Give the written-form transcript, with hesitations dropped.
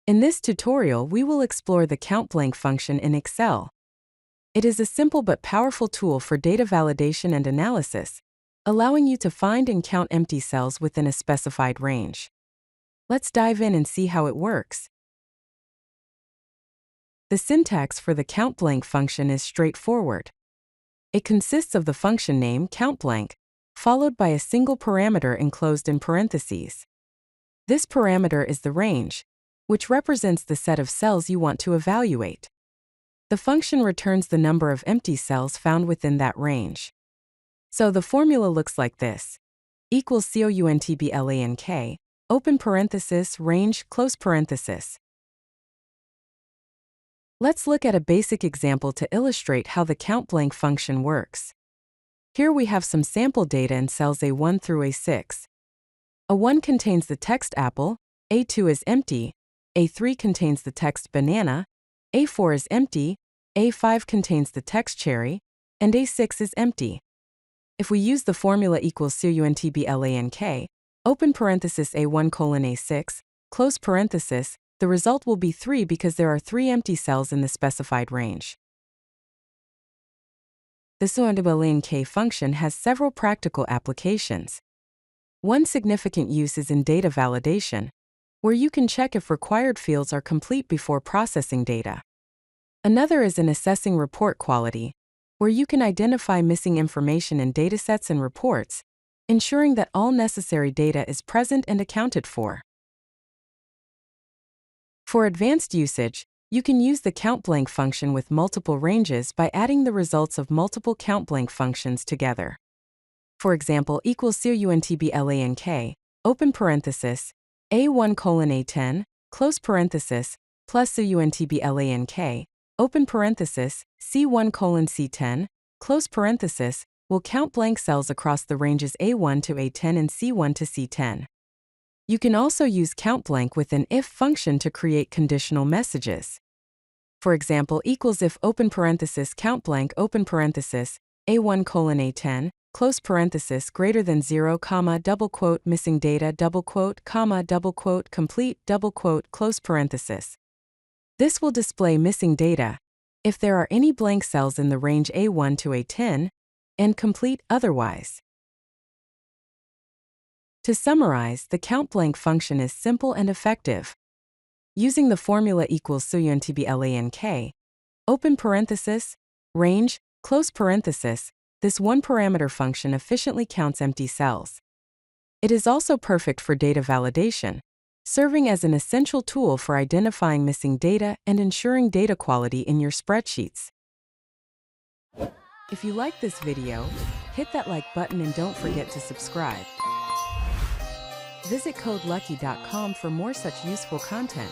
In this tutorial, we will explore the COUNTBLANK function in Excel. It is a simple but powerful tool for data validation and analysis, allowing you to find and count empty cells within a specified range. Let's dive in and see how it works. The syntax for the COUNTBLANK function is straightforward. It consists of the function name COUNTBLANK, followed by a single parameter enclosed in parentheses. This parameter is the range, which represents the set of cells you want to evaluate. The function returns the number of empty cells found within that range. So the formula looks like this: equals COUNTBLANK, open parenthesis, range, close parenthesis. Let's look at a basic example to illustrate how the COUNTBLANK function works. Here we have some sample data in cells A1 through A6. A1 contains the text apple, A2 is empty, A3 contains the text banana, A4 is empty, A5 contains the text cherry, and A6 is empty. If we use the formula equals COUNTBLANK, open parenthesis A1 colon A6, close parenthesis, the result will be 3 because there are 3 empty cells in the specified range. The COUNTBLANK function has several practical applications. One significant use is in data validation, where you can check if required fields are complete before processing data. Another is in assessing report quality, where you can identify missing information in datasets and reports, ensuring that all necessary data is present and accounted for. For advanced usage, you can use the COUNTBLANK function with multiple ranges by adding the results of multiple COUNTBLANK functions together. For example, equals COUNTBLANK, open parenthesis, A1 colon A10, close parenthesis, plus COUNTBLANK, open parenthesis, C1 colon C10, close parenthesis, will count blank cells across the ranges A1 to A10 and C1 to C10. You can also use COUNTBLANK with an if function to create conditional messages. For example, equals if open parenthesis COUNTBLANK open parenthesis, A1 colon A10, close parenthesis greater than 0, comma, double quote, missing data, double quote, comma, double quote, complete, double quote, close parenthesis. This will display missing data if there are any blank cells in the range A1 to A10, and complete otherwise. To summarize, the COUNTBLANK function is simple and effective. Using the formula equals COUNTBLANK, open parenthesis, range, close parenthesis, this one-parameter function efficiently counts empty cells. It is also perfect for data validation, serving as an essential tool for identifying missing data and ensuring data quality in your spreadsheets. If you like this video, hit that like button and don't forget to subscribe. Visit CodeLucky.com for more such useful content.